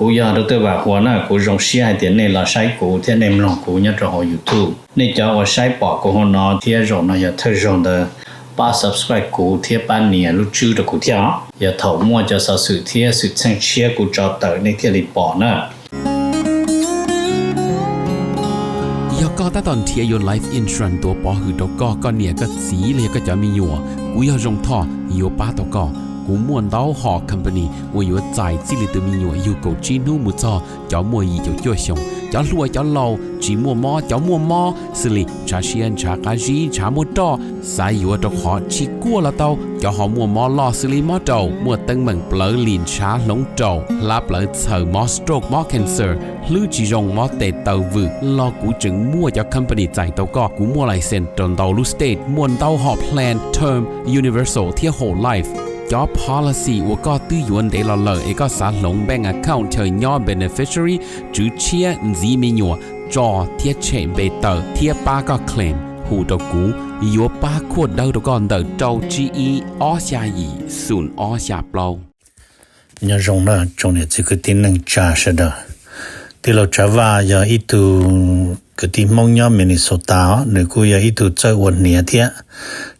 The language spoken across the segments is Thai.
กูอยากรู้ตัวว่าหัวหน้ากูรงเสียเดี๋ยวนี้เราใช้กูที่ในลองกูเนี่ยจะหอ YouTube นี่จะว่าใช้ปอกกูหัวหน้าที่รงนะอย่าเธอรงเด้อป้า subscribe กูที่ป้าเนี่ยรู้ชื่อ的กูที่อย่าถอมั่วจะสสื่อที่สื่อแจ้งเชียกูจะเตอในที่รีปอนะก็ตอนเทียยน Life Insurance ตัวปอหือตก็เนี่ยก็สีเลยก็จะมีอยู่กูอยากรงท่ออยู่ป้าตก็กูม่วนเต้าหอ company 我有在这里的มีอยู่有够จีนูมุจอจะมัวอีจะจ่วยชงจะรวยจะเล่าจีมัวมอจะมัวมอสิลิชาเชียนชากาจีชามัวตอสายอยู่ตะขอชิกัวละเต้าจะหอมัวมอลอสิลิมอเต้ามัวตึงเหมือนเปลือลินชาหลงเต้าลาเปลือเสือมอสโตรกมอ cancer หรือจีรงมอเตเต้าวืรอกูจึงมัวจะ company ใจเต้าก็กูมัวไลเซนตนเต้าลูสเตทมวนเต้าหอ plan term universal ที่ whole lifeจอ policy ว่าก็ตื้อยวนได้ละเลยเอกสารลง bank account เธอย่อ beneficiary จื้อเชียจีมีหยัวจอเทียเชมเบเตอร์เทียป้าก็ claim หูตะกูยัวป้าขวดเดาตะก่อนเดาเจ้า GE อ้อชายีศูนย์อ้อชาเปล่าเนี่ยรงนะจงเนี่ยคือที่นึงจ่าชะดะที่เราจะว่าอย่าอีตูคือที่มองย่อมินิโซตาหรือกูอย่าอีตูเจ้าวันเนี่ยเทีย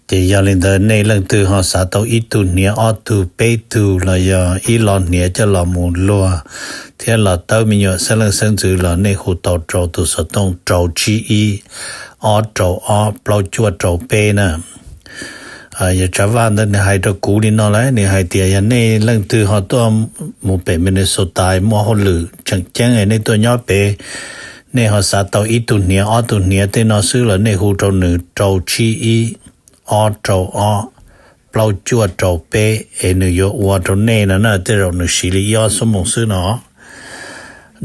แต่ยาลินเดในเรื่องตัวหอสาตอีตุเนี่ยออตูเปตูละยาอีลอนเนี่ยจะละมูลัวเทียละเต้ามีอยู่เสลังเซิงจือละในหูตอโจตุสตงโจจีอีออโจออเปล่าจัวโจเปนะอย่าจะว่าในให้ตะกูนี่นอเลยในให้เตียในเรื่องตัวหอตัวหมู่เปมินิโซตายมัวฮอลือจังแจ้งในตัวย่อเปในหอสาตอีตุเนี่ยออตุเนี่ยเตนอซื้อละในหูโจหนึ่งโจจีอีออโจออเปล่าจัวโจเปนโยวัวโจเน่นะเตเราหนึ่งสิริยอสมงซื้อเนาะ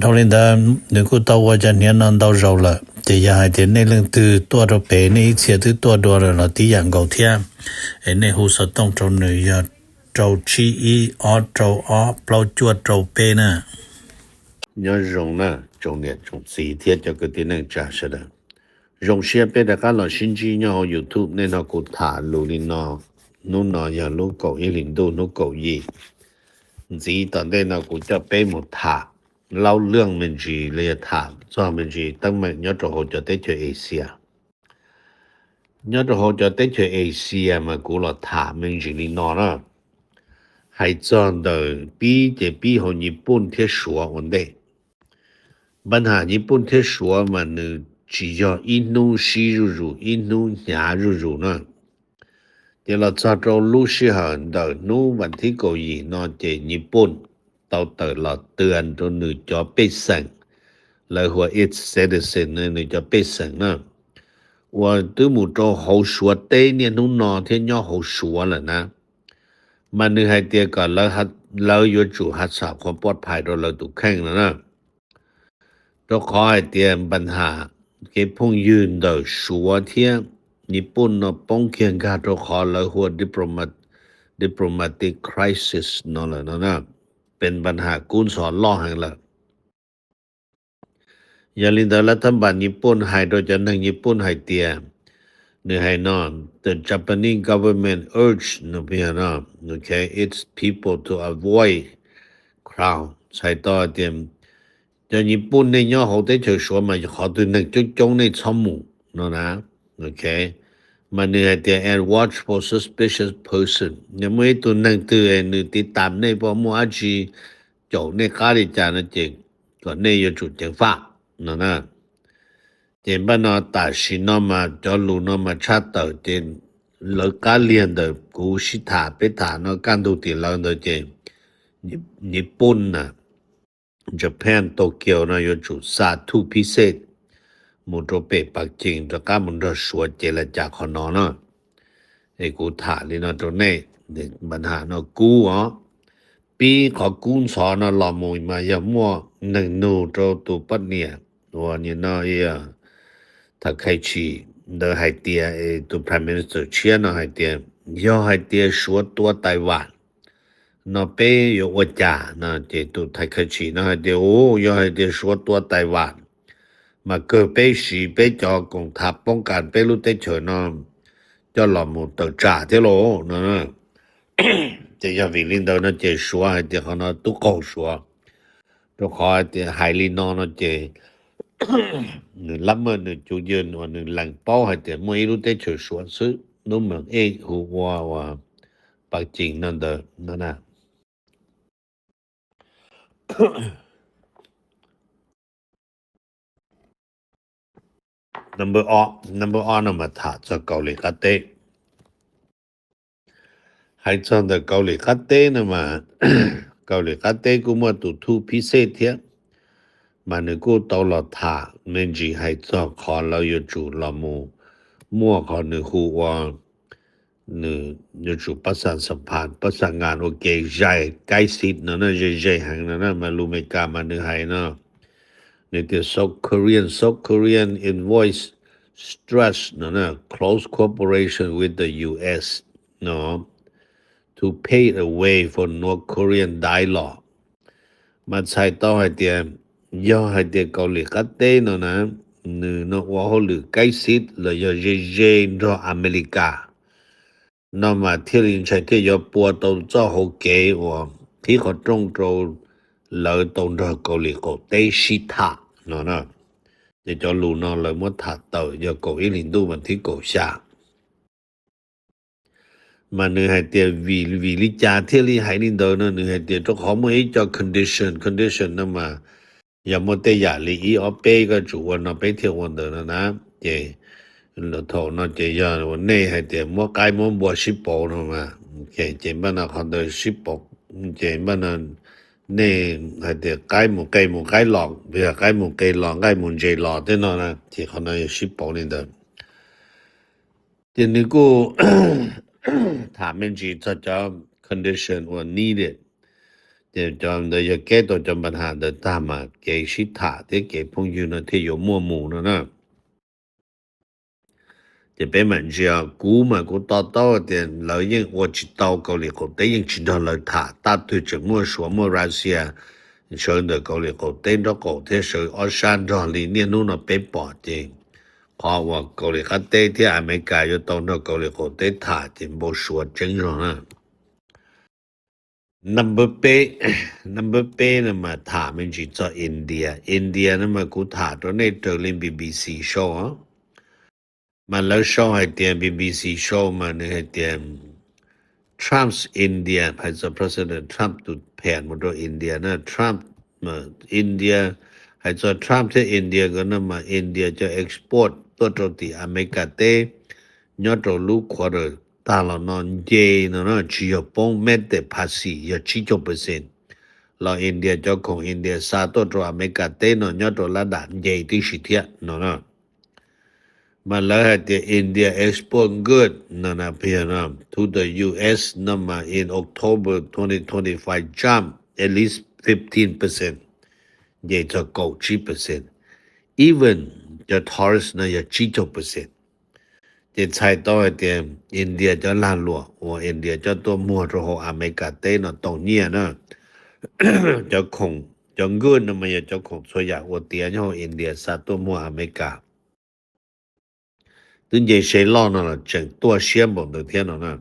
ทอลินดาหนึ่งกูตัวว่าจะเนี่ยนันดาวเราละจะยาให้เดนในเรื่องตัวโจเปในเสียตัวตัวเราที่อย่างเก่าเทียในหูสตงโจหนึ่งยาโจชีอีออโจออเปล่าจัวโจเปนะยอรงนะจงเนี่ยจงสีเทียจะก็ที่นึงจ่าเสดรงเชียเปแต่ก็เราชินจีเนี่ย YouTube ในเรากูถ่าลูลินเนาะนู่นเนาะอย่าลูกเก่าอีหลินดูลูกเก่ายีจีตอนนี้เรากูจะไปหมดถ่าเล่าเรื่องมันจีเลยถ่าส่วนมันจีตั้งมันยอดจะเขาจะได้เจอเอเชียยอดจะเขาจะได้เจอเอเชียมากูเราถ่ามันจีลินเนาะนะให้จอนเดอปีเจปีของญี่ปุ่นที่ชัววันเดปัญหาญี่ปุ่นที่ชัวมัน只要一怒西入一怒牙入呢เดี๋ยวเราจะเรารู้สึกเดินนู้วันที่เกาหลีนอเจญี่ปุ่นเราเตือนเราเตือนตัวหนึ่งจะไปสั่งแล้วว่า it's citizen เนี่ยจะไปสั่งนะว่าตัวหมู่โจเขาชัวเต้เนี่ยนู้นนอที่ย่อเขาชัวแล้วนะมันนึกให้เตียก่อนแล้วเราอยู่จุหัดสาความปลอดภัยเราถูกแข่งแล้วนะเราขอให้เตรียมปัญหาเก็บพงยืนเดอชัวเทียญี่ปุ่นป้องเคียงกาตัวขอแล้วหัว diplomatic crisis นั่นแหละนะเป็นปัญหากุนสอนล่อหังละอย่าลืมแต่รัฐบาลญี่ปุ่นให้โดยจะนั่งญี่ปุ่นให้เตียเนื้อให้นอน the Japanese government urged นะพี่นะ okay its people to avoid crowd ใช้ต่อเตรียมจะญี่ปุ่นในย่อเขาได้เฉยชัวมาเขาตัวนึงจงในชอมหมู่เนาะนะโอเคมันเนี่ยแต่ and watch for suspicious person ยังไม่ตัวนึงตัวนึงติดตามในพอมัวจีเจ้าในคาริจานะเจงก็ในอยู่จุดจังฟ้าเนาะนะเจนบ้านนอตาชินอมาจอลูนอมาชาเตอเจนเลิกการเรียนเดกูชิถาไปถาเนาะการดูติเราเดเจนญี่ปุ่นนะJapan โตเกียวนะอยู่จุดสาธุพิเศษมุโตเปปักจิงตะกามุนราชัวเจรจาขอนอนะไอ้กูถาลินะตัวนี้ปัญหานะกูปีขอกุนสอนนะลอมวยมาอย่ามัวหนึ่งนูโตตุปัดเนี่ยวันนี้นะถ้าใครชีเดอให้เตียตัว Prime Minister เชียนะให้เตียย่อให้เตียชัวตัวไต้หวัน那边有我家那这都太客气那的哦要的说多台湾嘛个被是被叫共他ป้องกันไปรู้ได้เฉยนะจะหลอมตจ่าเทโลนะจะ要为领导那这说还的好那都搞说ตัวขอเตไฮลีนอนเจลับเมื่อจูเยินวันหลังเป้าให้เตมวยรู้ได้เฉยสวนซื้อนุ่มเหมือนหูว่าปักจริงนั่นเด้อนั่นน่ะnumber on มาถาจะเกาหลีคาเต้ให้จัง的เกาหลีคาเต้นะมาเกาหลีคาเต้กูมาตุทูพิเศษเทียมันกูตอลอถาเมนจีให้จังขอเราอยู่จูละมูมั่วขอนึฮูว่าอยู่จูประสานสัมพันธ์ประสานงานโอเคใจใกล้ชิดนั่นน่ะใจหังนั่นน่ะมารู้ไม่กล้ามานึให้เนาะนี่ที่ South Korean invoice stress close cooperation with the US to pave a way for North Korean dialogue มาใช้ต่อให้เตียย่อให้เตียเกาหลีกัดเต้นะว่าเขาหรือใกล้ชิดเลยอย่าเจรออเมริกามาที่ลินใช้ที่อย่าปัวตรงเจ้าโฮเกว่าที่เขาตรงเลยตรงเกาหลีก็เตชิทานะจะจะรู้เลยว่าถ้าเต่าอย่าเกาอีลินดูมันที่เกาชามันให้เตียวิลิจาที่ลิให้ลินเดอร์ให้เตียจะขอมือจะ condition นั่นมาอย่ามัวแต่อย่าลีเอาไปก็จูวันไปเที่ยววันเดินนะเจแล้วทอเจยาวันนี้ให้เตียมัวไกลมัวบัวชิปโปนะมาเจบ้านเขาเดินชิปโปเจบ้านนี่ให้เตียไกลมัวไกลหลอกเพื่อไกลมัวไกลหลอกไกลมัวเจหลอกเด้นะที่เขาเดินชิปโปนี่เดินเจนี่กูถามมันจีจะ condition or needed จอมเดยแก้ตัวจอมปัญหาเดินตามมาเกชิถาที่เกพงอยู่นะที่อยู่มั่วหมู่นะจะเป็นเหมือนเชียกูมากูต่อเดียนเรายังว่าจิตเกาหลีเขาได้ยังจิตเราถาตัดด้วยจากมั่วชัวมั่วรัสเซียเชิญเดเกาหลีเขาได้ดอกเขาที่เชิญออชานดอลีเนี่ยนู่นเป็นปอดจริงเพราะว่าเกาหลีเขาได้ที่อเมริกาอยู่ตรงนั้นเกาหลีเขาได้ถาจริงบ่ชัวจริงหรอนะnumber นะมาถามมันจีจะอินเดียนะมากูถามตัวนี้เจอเล่น BBC show มาแล้ว show ให้เตียน BBC show มาเนี่ยให้เตียน Trump's India ให้จะ President Trump ตุดแผนมาตัวอินเดียนะ Trump มาอินเดียให้จะ Trump ที่อินเดียก็นะมาอินเดียจะ export ตัวที่อเมริกาเต้ยอดลูกควอตาลนอนเจนะจียปงเม็ดแต่ภาษีอย่าชิจบ%เราอินเดียเจ้าของอินเดียซาตัวอเมริกาเต้นยอดระดับเจที่สิเทียนะมาแล้วให้อินเดีย export good นะเพียนะ to the US นะมา in October 2025 jump at least 15% เจจะเก้า10% even the tourist นะอย่าชิจบ%จะใช้ต่อให้เตียอินเดียจะล้านลัวว่าอินเดียจะตัวมัวจะอเมริกาเต้นตรงนี้นะจะคงจะเงินนะมันจะคงส่วนใหญ่ว่าเตียจะอินเดียซาตัวมัวอเมริกาถึงจะใช้ล้อนั่นล่ะจังตัวเสียบ่的天นะ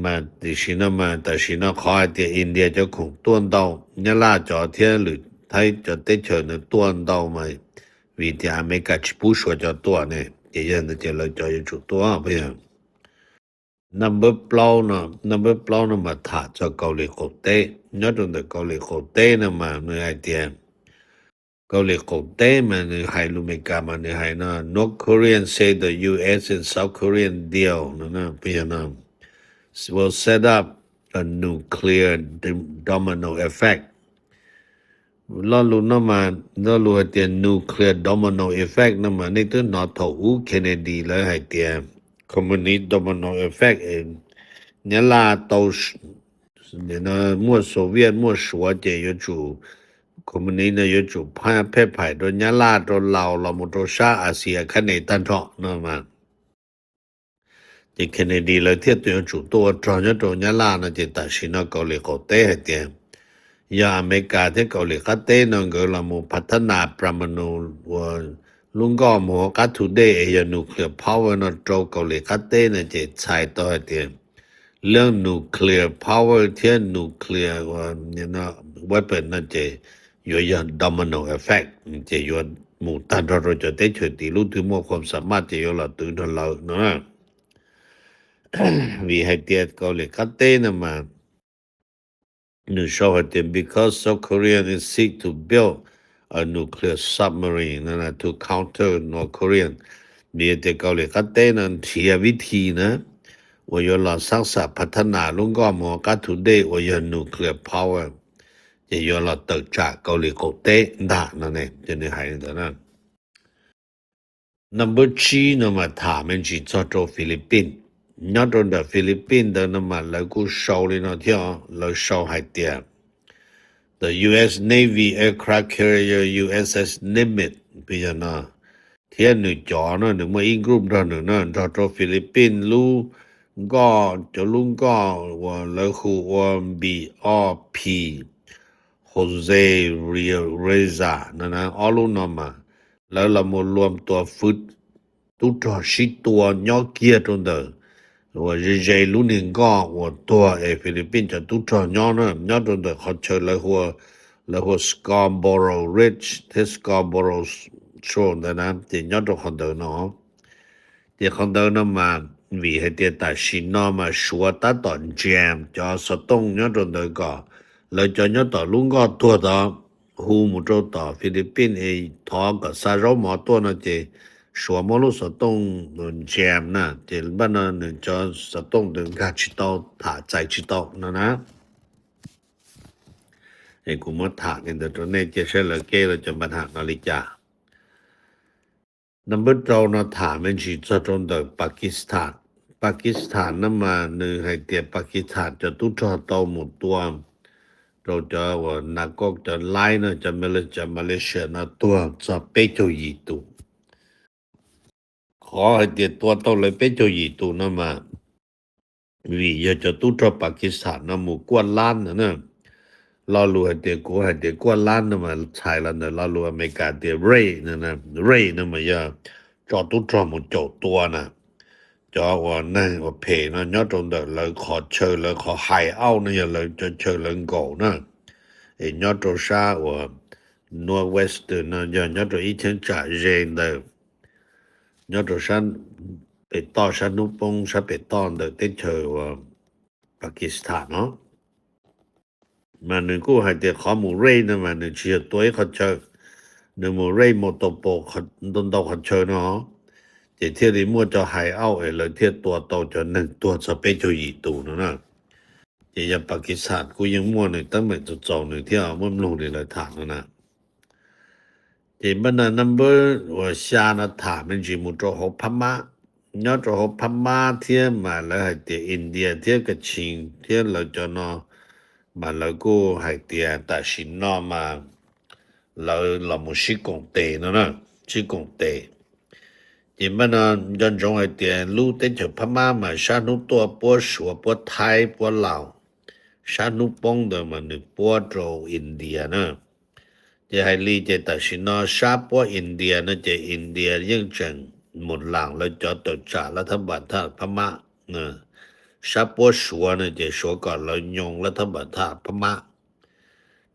มาดิฉันมาแต่ฉันขอให้เตียอินเดียจะคงต้วนเดาเนี่ยล่าจอเทียหรือไทยจะได้เชิญต้วนเดามาวิธีอเมริกาชิบุชัวจะตัวเนี่ย这样的就来教育出多少不样 number ปล้านะมาถาจะเกาหลีโคเต้ยอด的เกาหลีโคเต้นะมาเมื่อไอเดียเกาหลีโคเต้มันให้รู้ไม่กล้ามันให้นะ North Korean say the US and South Korean deal นะเพียนะ will set up a nuclear domino effectเรารู้นะมาเรารู้ให้เตียน nuclear domino effect นะมานี่ตัวนอทอูเคนเนดีแล้วให้เตียน communist domino effect เนี่ยลาโตเนี่ยนะมั่วโซเวียตมั่วสัวเจอยู่จูคอมมิวนิสต์เนี่ยอยู่จูพาเพ่ไผ่โดนเนี่ยลาโดนเราหมดชาอาเซียคันในตันทอนะมาเคนเนดีเลยเทียบตัวจูตัวตอนเนี่ยโดนเนี่ยลานะจะตัดสินเกาหลีเขาเต้ให้เตียนยาอเมริกาที่เกาหลีเขาเต้นก็ละมูพัฒนาปรมาณูว่าลุงก็มูกัดทุเดย์ยานิวเคลียร์พาวเวอร์นะโจเกาหลีเขาเต้นจะใช้ต่อเดียเรื่องนิวเคลียร์พาวเวอร์ที่นิวเคลียร์ว่าเนี่ยนะ weapon นั่นจะอยู่อย่าง domino effect จะอยู่หมู่ตันเราจะได้ช่วยตีรู้ถึงความสามารถจะอยู่เราตื่นเราเนาะwe had that go le kate na ma no show it because South Korea is seek to build a nuclear submarine to counter North Korean มีแต่เกาหลีคัดเต้นั้นเทียวิธีนะว่าอยู่เราสร้างสรรค์พัฒนาลงก็หมอกัทุเดว่าอยู่ nuclear power จะอยู่เราตึกจากเกาหลีโกเต้ด่านั่นเองจะในหายนั่นนะ number 3นะมาถามมันจีจอดฟิลิปปินส์ยอดตรงฟิลิปปินส์的那么来กู烧เลยนะเที่ยวเรา烧还点 the US Navy aircraft carrier USS Nimitz ไปอย่างนะเที่ยหนึ่งจอนะหนึ่งมาอิงกรุ๊ปด้านหนึ่งนะจอดฟิลิปปินส์รู้ก็จะลุงก็ว่าแล้วคือว่า BRP Jose Reza นั่นนะออลุนมาแล้วเรามารวมตัวฟุตตุ๊ดชิตัวยอเกียตรงเดิมว่าเจลุนิงก็ว่าตัวฟิลิปปินส์จะตุ๊ดยอนะยอตรงเดิมเขาเชิญแล้วหัว Scarborough Ridge ที่ Scarborough Show นะที่ยอตรงคนเดิมเนาะที่คนเดิมนั้นมาวิให้ที่ตัดสินนอมาชัวตัดตอนแจมจะสตงยอตรงเดิมก็แล้วจะยอต่อลุงก็ตัวต่อหูมุโจต่อฟิลิปปินส์ท้องกับซาโรหมอตัวนะเจชัวมลุสตงแจมนะเจบ้านนั้นจะสตงถึงกาชิโตถาใจชิโตนะกูมาถากันแต่ตัวนี้จะเชื่อเลยเกเราจะมาถานาฬิกา number 2นะถามมันจีจะตรงเดิมปากีสถานนั้นมาหนึ่งให้เตียปากีสถานจะตุ้โตหมดตัวเราจะว่านักก็จะไล่นะจะมาเลเซียนะตัวจะไปโจยีตูขอให้เดียตัวโตเลยไปโจยีตูนะมาวิจะตุ้โตปากีสถานนะหมู่กวนล้านนะเรารู้ให้เดียกวนล้านนะมาใช่แล้วนะเรารู้อเมริกาเดียเรย์นะเรย์นะมาอย่าจอตุ้โตหมู่โจตัวนะจอว่านั่นว่าเพนะยอดตรงเดิมเลยขอเชิญเลยขอหายเอานะอย่าเลยจะเชิญเลยโกนะยอดตรงชาว่า Northwest นะยอดตรงอีเชนจ่าเรนเดิมยอดตรงชันไปต่อชันนุปงชันไปต่อเดิมเต้นเชิญว่าปากีสถานเนาะมาหนึ่งกูให้เดี๋ยวขอหมู่เรย์นะมาหนึ่งเชียร์ตัวเขาเชิญหนึ่งหมู่เรย์โมโตโปเขาต้นดอกเขาเชิญเนาะเที่ยวนี้มั่วจะหายเอาเลยเที่ยวตัวโตจะหนึ่งตัวจะไปโจยีตูนะอย่างปากีสถานกูยังมั่วหนึ่งตั้งแต่จะจองหนึ่งที่เอามั่วลงเลยถามนะบันนัมเบอร์ว่าชาณถามมันจีมุโจหพม่ายอดหพม่าเที่ยวมาแล้วให้เที่ยวอินเดียเที่ยวกชิงเที่ยวเราจะนอมาแล้วก็ให้เที่ยวตัดสินนอมาเรามุชิกงเตนะชิกงเตบันนั้นย้อนจงให้เที่ยวรู้เต้นเฉพม่ามาชานุตัวปัวชัวปัวไทยปัวลาวชานุปงเดิมมันปัวโจอินเดียนะจะให้ลีจะตัดสินชาปัวอินเดียนะจะอินเดียยังจังหมดหลังแล้วจะต่อจากรัฐบาลท่าพม่านะชาปัวชัวนะจะชัวก่อนแล้วยงรัฐบาลท่าพม่า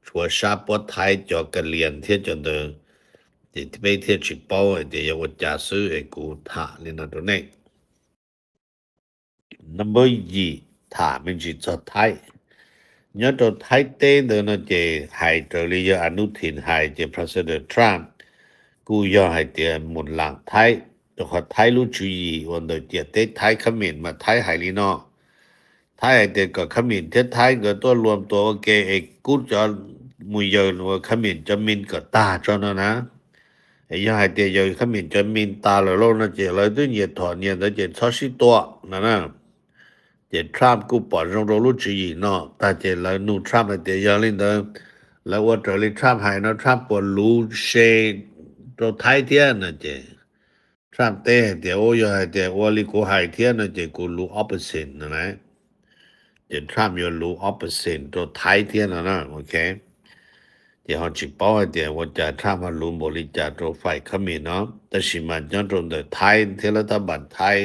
ชัวชาปัวไทยจะกะเลียนเที่ยจนเดิมที่ไปเที่ยวชิปป้อเดี๋ยวจะซื้อกูถ่าเลยนะตัวนี้ number 2ถามมันจีจะไทยยอดตัวไทยเต้เดินเจให้ตัวเรียอนุทินให้เจ President Trump กูยอให้เตียหมุนหลังไทยตัวขอไทยรู้จุยวันเดียวเจเต้ไทยคอมเมนต์มาไทยไฮลีนอไทยเตียก็คอมเมนต์เทไทยก็ตัวรวมตัวเกกูจะมุยเยินว่าคอมเมนต์จะมินก็ตาจนนะยอให้เตียยคอมเมนต์จะมินตาแล้วนะเจเลยตัวเนี่ยถอนเนี่ยเจชอชิตัวนะเจทรัมป์กูปอดรงรู้จีเนาะแต่เจแล้วนูทรัมป์เตียยลินเดิมแล้วว่าตัวลิทรัมป์ให้นะทรัมป์ปวดรู้เชตัวไทยเทียนะเจทรัมป์เตียโอยให้เตียว่าลิกูให้เทียนะเจกูรู้ opposite นะเจทรัมป์ยรู้ opposite ตัวไทยเทียนะโอเคเดี๋ยวจิป้อเดี๋ยวว่าจะทำให้รู้บริจาคตัวไฟขมิ้นเนาะแต่สิมันย้อนตรงเดไทยเทรัฐบาลไทย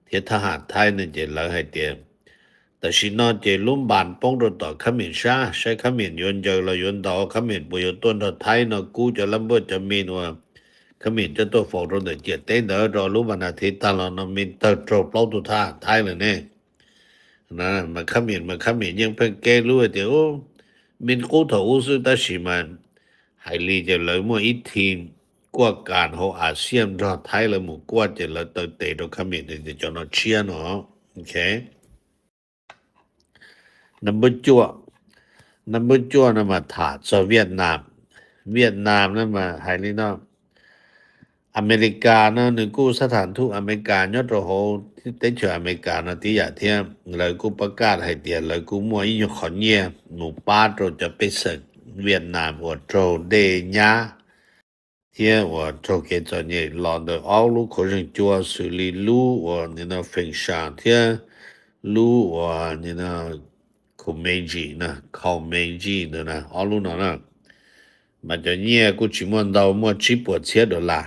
เททหารไทยเนี่ยจะแล้วให้เดี๋ยว แต่ชินอเจลุ่มบานป้องรถต่อขมิ้นชาใช้ขมิ้นยนเจอละยนต่อขมิ้นปุยต้นไทยเนาะกูจะลำเบิดจะมีนว่าขมิ้นจะตัวฟอกรถเจเต้นเดอรอรู้วันอาทิตย์ตลอดนมินเตอร์โตรเปล่าตุท่าไทยเลยเนี่ยนะมาขมิ้นยังเพิ่งแก้รู้เดี๋ยวมินกูถูสุดสิมันให้ลีจะเลยมั่วอีทีมกว่าการของอาเซียนรอไทยเลยหมู่กว่าจะเลยเตะตัวขมิ้นจะจนเชียเนาะโอเคnumber จั่วนะมาถาซอเวียดนามนะมาไฮลีเนาะอเมริกาเนาะนึกกูสถานทูตอเมริกายอดโหที่เตเชออเมริกานะที่อยากเที่ยเลยกูประกาศให้เตียเลยกูมัวอีขอเนียหมู่ป้าโตจะไปเสิร์เวียดนามว่าโตเดญาเที่ยว่าโตเกจเนี่ยลอนเดอเอาลูกคนจั่วสุลีลูว่านี่นะเฟิงชางเที่ยลูว่านี่นะคูเมจีนะเขาเมจีนะเอาลูกนะมันจะเนี่ยกูชิมวันดาวมัวชิปวดเชียดลา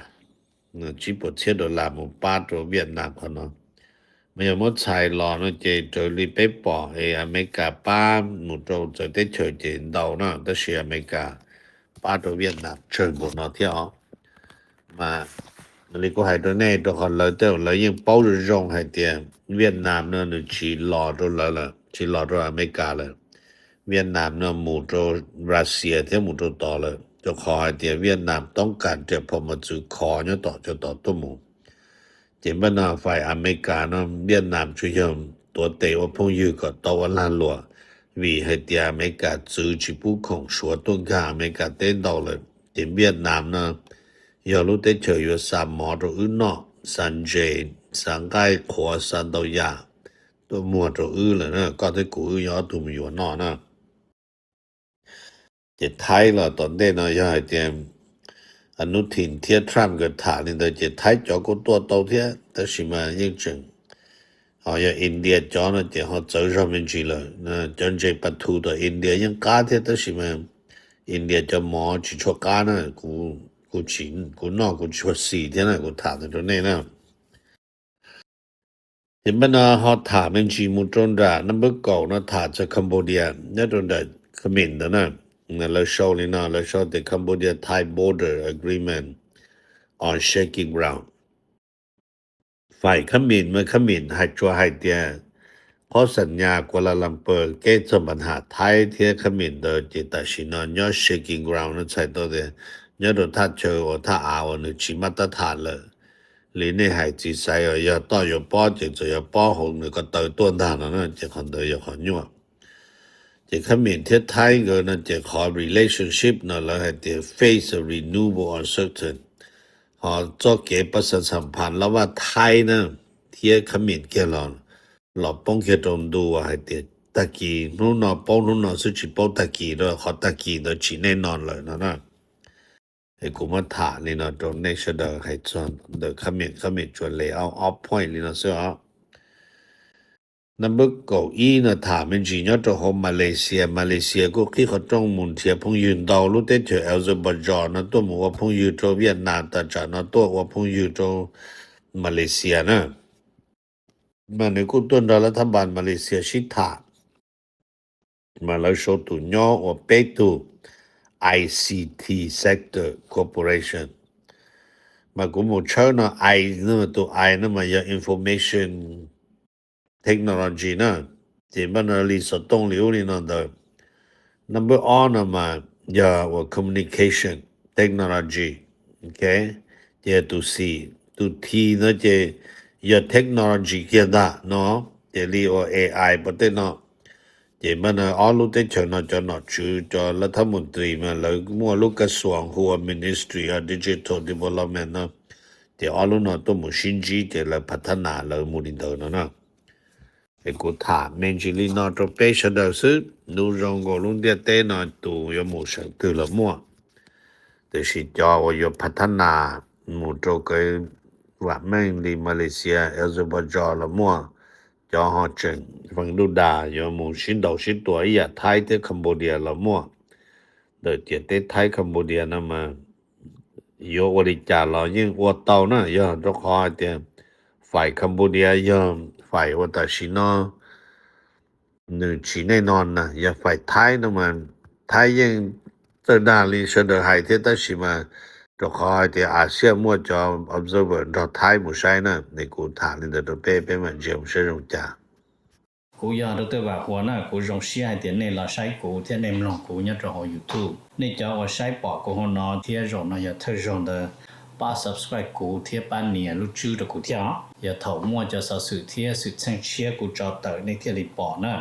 ชิปวดเชียดลาหมู่ป้าตัวเวียดนามเขาเนาะไม่ยอมใช้รอนะเจโจลีไปปออเมริกาป้าหมู่โจจะได้เฉยเจนดาวนะแต่เสียอเมริกาป้าตัวเวียดนามเชิญบนเนาะเที่ยวมาเลยก็ให้ตัวแน่ตัวคนเลยเต้าเลยยังเป้าจะจงให้เตียเวียดนามเนาะนึกชีรอตัวเลยล่ะชีรอตัวอเมริกาเลยเวียดนามเนาะหมู่โจรัสเซียเที่ยวหมู่โจต่อเลยจะขอให้เตียเวียดนามต้องการจะพอมาจูขอเนาะต่อจะต่อตัวหมู่เจ็บนาฝ่ายอเมริกาเนาะเวียดนามช่วยยอมตัวเตว่าพงยืก็ตะวันลานหลัววีให้เตียอเมริกาจื้อจิปุของชัวต้นค่าอเมริกาเต้นดอกเลยเจ็บเวียดนามเนาะยอรู้ได้เฉยอยู่3หมอตัวอื่นเนาะสันเจสังไกขอสันดอยาตัวหมวดตัวอื่นเลยนะก็ได้กูยอตุมอยู่เนาะนะเจ็บไทยล่ะตอนเด้เนาะยายเตรียมอนุทินเทียทรัมป์ก็ถานี่เจ็บไทยจอก็ตัวโตเทียแต่สิมายังจึงเอาอย่าอินเดียจอนะเจ็บเฮาเจอ上面去了นะจนเจ็บปัทุตัวอินเดียยังกาเทียแต่สิมาอินเดียจะหมอจิชกานะกูชินกูนอกกูชว4เทียนะกูถาตัวนี้นะเห็นบ่นะเฮาถามันจิมุตรดานัมเบอร์9นะถาจากคัมโบเดียนะตรงดาเขมรนะแล้วโชว์เลยนะแล้วโชว์ the Cambodia Thai border agreement on shaky ground ฝ่ายเขมรเมื่อเขมรให้จัวให้เตียขอสัญญากัวลาลัมเปอร์แก้ปัญหาไทยที่เขมรโดยจิตชินยอ shaky ground นั้นใช้ตัวเดียยอดถ้าเจอว่าถ้าเอานึกชิมาตรฐานเลยหรือในให้จิใส่อย่าต่ออย่าป้อจะอย่าป้อหงนึกก็เตยต้นทางนั้นจะคนเตยอย่าขอยั่วจะเขมรที่ไทยก็นั่นจะขอ relationship นะแล้วให้จะ face a renewable uncertain หอจะเก็บประสาสัมพันธ์แล้วว่าไทยนะที่เขมรแก่เราป้องแค่ตรงดูว่าให้จะตะกี้นู้นป้องนู้นสุจิป้องตะกี้ด้วยขอตะกี้โดยฉีแน่นอนเลยนะไอ้กูมาถานี่นะตรงนี้จะได้ให้จนเดอเขมรจวนเลยเอา off point นี่นะเสียnumber 9อีนะถามมันจริงยอดตัวของมาเลเซียก็คิดเขาต้องมุนเทียพงยืนดาวรู้ได้เจอเอลซาบาจอนนะตัวหมู่ว่าพงยืนตัวเวียดนามแต่จากนะตัวว่าพงยืนตัวมาเลเซียนะมันในกูต้นรัฐบาลมาเลเซียชิดถามาแล้วโชตุญอว่าเปตุ ICT sector corporation มากูหมู่เชิญนะ I นะตัว I นะมาอย่า information technology นะที่มันรีสอร์ทตรงนี้นี่นะเด้อ number on นะมาอย่าว่า communication technology okay เจตุสีตุทีนะเจอย่า technology เกียดะเนาะเจรีว่า AI ปะเตเนาะเจมันออรู้ได้เชิญนะจะเนาะชื่อจะรัฐมนตรีมาแล้วมัวลูกกระทรวงหัว Ministry of Digital Development นะเจออรู้เนาะตัวหมู่ชินจีเจแล้วพัฒนาแล้วมูลินเดอร์นะไอ้กูถามเมนจิลีนอตเปชดซึนูจงก็ลุงเดียเตนอตูยหมู่สังคือละมั่วแต่สิจอว่าอยู่พัฒนาหมู่โตเกว่าแม่งดีมาเลเซียเอลซาบาจอละมั่วจอฮอจึงฟังดูดาอยู่หมู่ชินดอกชินตัวอีไทยที่คัมโบเดียละมั่วเดเจเตไทยคัมโบเดียนะมาโยบริจาคเรายิ่งอวดเตานะย่อต้องขอเตียฝ่ายคัมโบเดียย่อฝ่ายวัตชินอ หนึ่งฉีแน่นอนนะอย่าฝ่ายท้ายนะมันท้ายยังเตอร์ดาลีเสดอหายเทตัชิมาจะขอให้ที่อาเซียนมั่วจอ observer เราท้ายมุใช่นะในกูถามนี่จะไปมันเจียมเชื่อรงจ่ากูอยากตัวว่าหัวหน้ากูรงเสียให้เดี๋ยวนี้เราใช้กูที่ในมลองกูเนี่ยจะหอ YouTube นี่จะว่าใช้ปอกกูหัวหน้าที่รงนะอย่าเธอรง的把 subscribe กูที่半年录制的กูที่อย่าถอมั่วจะสื่อที่สื่อเชิงเชียกูจะเติในที่รีปอนะ